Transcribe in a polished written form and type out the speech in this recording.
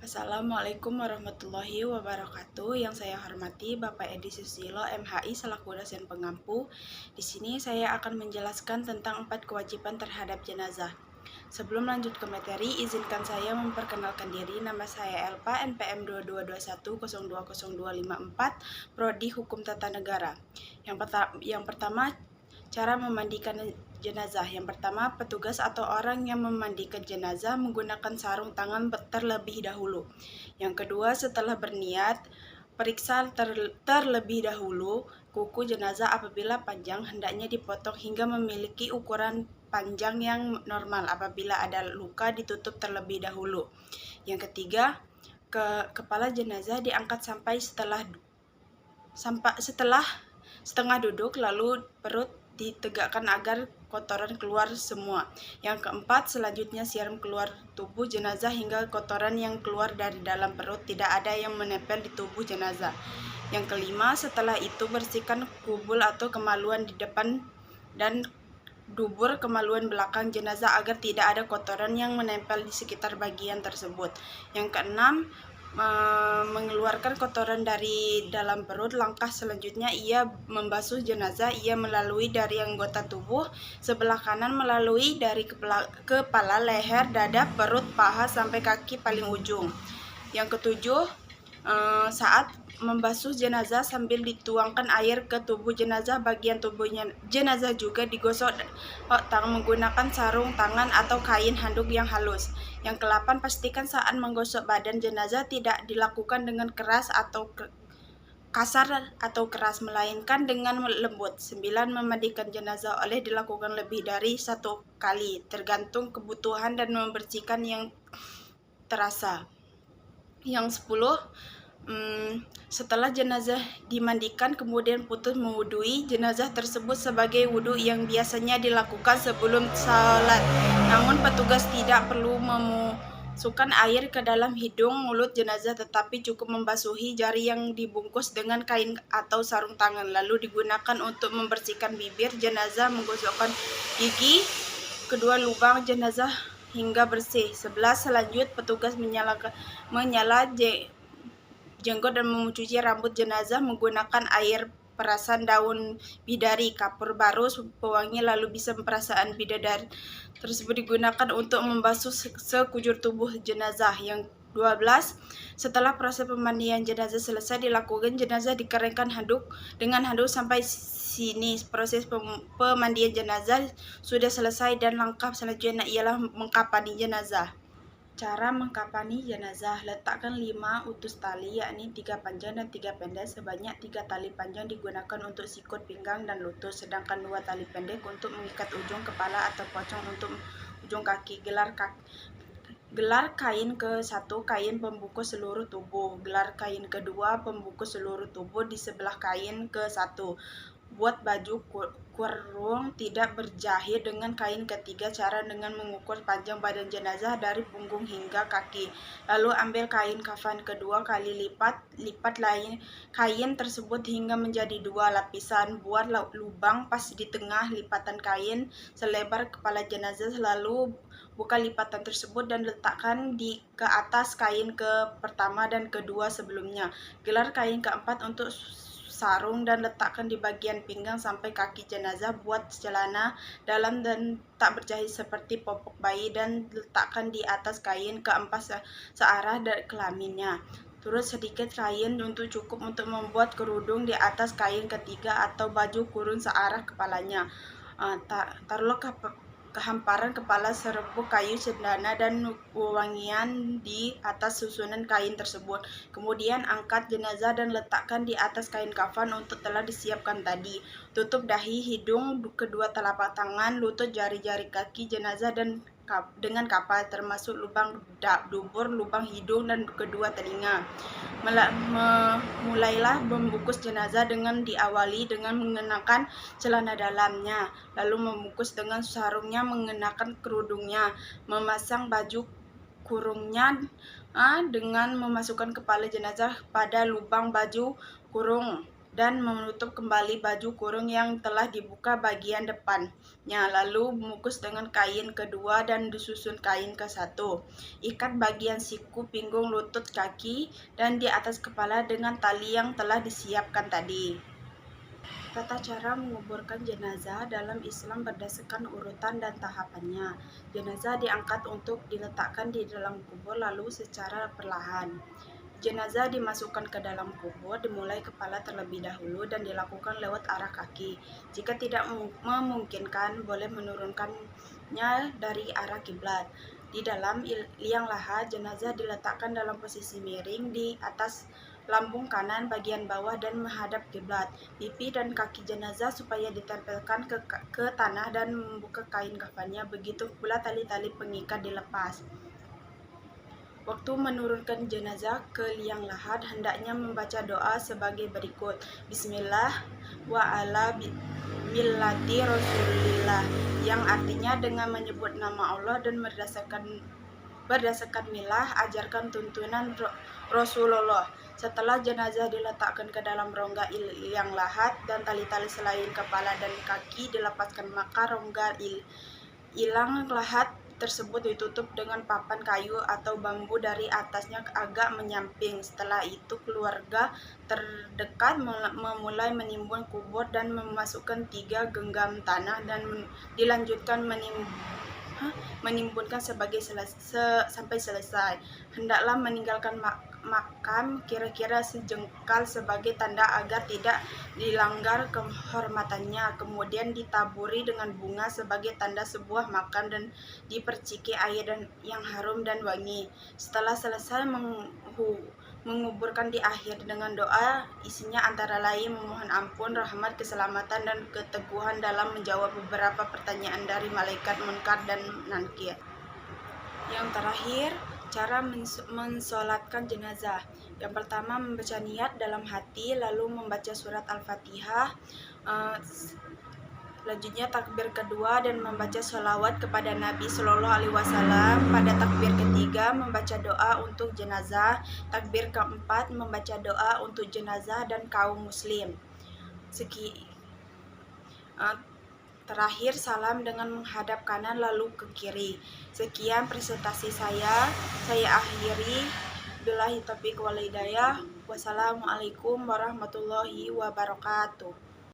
Assalamualaikum warahmatullahi wabarakatuh. Yang saya hormati Bapak Edi Susilo, MHI selaku dosen pengampu. Di sini saya akan menjelaskan tentang 4 kewajiban terhadap jenazah. Sebelum lanjut ke materi, izinkan saya memperkenalkan diri. Nama saya Elpa, NPM 2221020254, Prodi Hukum Tata Negara. Yang pertama, cara memandikan jenazah. Yang pertama, petugas atau orang yang memandikan jenazah menggunakan sarung tangan terlebih dahulu. Yang kedua, setelah berniat, periksa terlebih dahulu kuku jenazah. Apabila panjang, hendaknya dipotong hingga memiliki ukuran panjang yang normal. Apabila ada luka, ditutup terlebih dahulu. Yang ketiga, kepala jenazah diangkat sampai setelah setengah duduk, lalu perut ditegakkan agar kotoran keluar semua. Yang keempat, selanjutnya siram keluar tubuh jenazah hingga kotoran yang keluar dari dalam perut tidak ada yang menempel di tubuh jenazah. Yang kelima, setelah itu bersihkan kubul atau kemaluan di depan dan dubur kemaluan belakang jenazah agar tidak ada kotoran yang menempel di sekitar bagian tersebut. Yang keenam, mengeluarkan kotoran dari dalam perut. Langkah selanjutnya ia membasuh jenazah. Ia melalui dari anggota tubuh sebelah kanan, melalui dari kepala, leher, dada, perut, paha sampai kaki paling ujung. Yang ketujuh, saat membasuh jenazah sambil dituangkan air ke tubuh jenazah, bagian tubuhnya jenazah juga digosok menggunakan sarung tangan atau kain handuk yang halus. Yang ke-8, pastikan saat menggosok badan jenazah tidak dilakukan dengan keras atau kasar atau keras, melainkan dengan lembut. 9, memandikan jenazah oleh dilakukan lebih dari 1 kali, tergantung kebutuhan dan membersihkan yang terasa. Yang 10, setelah jenazah dimandikan, kemudian putus mewudui jenazah tersebut sebagai wudhu yang biasanya dilakukan sebelum salat. Namun petugas tidak perlu memasukkan air ke dalam hidung mulut jenazah, tetapi cukup membasuhi jari yang dibungkus dengan kain atau sarung tangan, lalu digunakan untuk membersihkan bibir jenazah, menggosokkan gigi kedua lubang jenazah hingga bersih. 11, selanjut petugas menyala jenggot dan mencuci rambut jenazah menggunakan air perasan daun bidari, kapur baru, pewangi, lalu bisa perasaan bidadari tersebut digunakan untuk membasuh sekujur tubuh jenazah. Yang 12, setelah proses pemandian jenazah selesai dilakukan, jenazah dikeringkan dengan handuk. Sampai sini proses pemandian jenazah sudah selesai dan langkah selanjutnya ialah mengkafani jenazah. Cara mengkafani jenazah: letakkan 5 utus tali, yakni 3 panjang dan 3 pendek. Sebanyak 3 tali panjang digunakan untuk sikut pinggang dan lutut, sedangkan 2 tali pendek untuk mengikat ujung kepala atau pocong untuk ujung kaki. Gelar kain ke-1, kain pembungkus seluruh tubuh. Gelar kain kedua, pembungkus seluruh tubuh di sebelah kain ke-1. Buat baju kurung tidak berjahit dengan kain ketiga. Cara dengan mengukur panjang badan jenazah dari punggung hingga kaki. Lalu ambil kain kafan kedua kali lipat kain tersebut hingga menjadi 2 lapisan. Buat lubang pas di tengah lipatan kain selebar kepala jenazah, lalu buka lipatan tersebut dan letakkan ke atas kain ke pertama dan kedua sebelumnya. Gelar kain keempat untuk sarung dan letakkan di bagian pinggang sampai kaki jenazah. Buat celana dalam dan tak berjahit seperti popok bayi dan letakkan di atas kain keempat searah dari kelaminnya. Turut sedikit kain untuk cukup untuk membuat kerudung di atas kain ketiga atau baju kurung searah kepalanya. Taruhlah kehamparan kepala serbuk kayu cendana dan wewangian di atas susunan kain tersebut. Kemudian angkat jenazah dan letakkan di atas kain kafan untuk telah disiapkan tadi. Tutup dahi, hidung, kedua telapak tangan, lutut, jari-jari kaki jenazah dengan kapal, termasuk lubang dubur, lubang hidung dan kedua telinga. Mulailah membungkus jenazah dengan diawali dengan mengenakan celana dalamnya, lalu membungkus dengan sarungnya, mengenakan kerudungnya, memasang baju kurungnya dengan memasukkan kepala jenazah pada lubang baju kurung. dan menutup kembali baju kurung yang telah dibuka bagian depannya, lalu bungkus dengan kain kedua dan disusun kain ke satu. Ikat bagian siku, pinggung, lutut, kaki, dan di atas kepala dengan tali yang telah disiapkan tadi. Tata cara menguburkan jenazah dalam Islam berdasarkan urutan dan tahapannya. Jenazah diangkat untuk diletakkan di dalam kubur lalu secara perlahan. Jenazah dimasukkan ke dalam kubur dimulai kepala terlebih dahulu dan dilakukan lewat arah kaki. Jika tidak memungkinkan, boleh menurunkannya dari arah kiblat. Di dalam liang lahat, jenazah diletakkan dalam posisi miring di atas lambung kanan bagian bawah dan menghadap kiblat. Pipi dan kaki jenazah supaya ditempelkan ke tanah dan membuka kain kafannya. Begitu pula tali-tali pengikat dilepas. Waktu menurunkan jenazah ke liang lahat, hendaknya membaca doa sebagai berikut. Bismillah wa ala millati Rasulillah, yang artinya dengan menyebut nama Allah dan berdasarkan milah ajarkan tuntunan Rasulullah. Setelah jenazah diletakkan ke dalam rongga liang lahat dan tali-tali selain kepala dan kaki dilepaskan, maka rongga liang lahat tersebut ditutup dengan papan kayu atau bambu dari atasnya agak menyamping. Setelah itu keluarga terdekat memulai menimbun kubur dan memasukkan 3 genggam tanah dan dilanjutkan menimbunkan sampai selesai. Hendaklah meninggalkan makam kira-kira sejengkal sebagai tanda agar tidak dilanggar kehormatannya. Kemudian ditaburi dengan bunga sebagai tanda sebuah makam dan diperciki air yang harum dan wangi. Setelah selesai menguburkan, di akhir dengan doa, isinya antara lain memohon ampun, rahmat, keselamatan, dan keteguhan dalam menjawab beberapa pertanyaan dari malaikat Munkar dan Nakir. Yang terakhir, cara mensolatkan jenazah. Yang pertama, membaca niat dalam hati, lalu membaca surat Al-Fatihah. Selanjutnya takbir kedua dan membaca sholawat kepada Nabi Shallallahu Alaihi Wasallam. Pada takbir ketiga membaca doa untuk jenazah. Takbir keempat membaca doa untuk jenazah dan kaum muslim. Terakhir salam dengan menghadap kanan lalu ke kiri. Sekian presentasi saya akhiri. Billahi taufiq wal hidayah. Wassalamualaikum warahmatullahi wabarakatuh.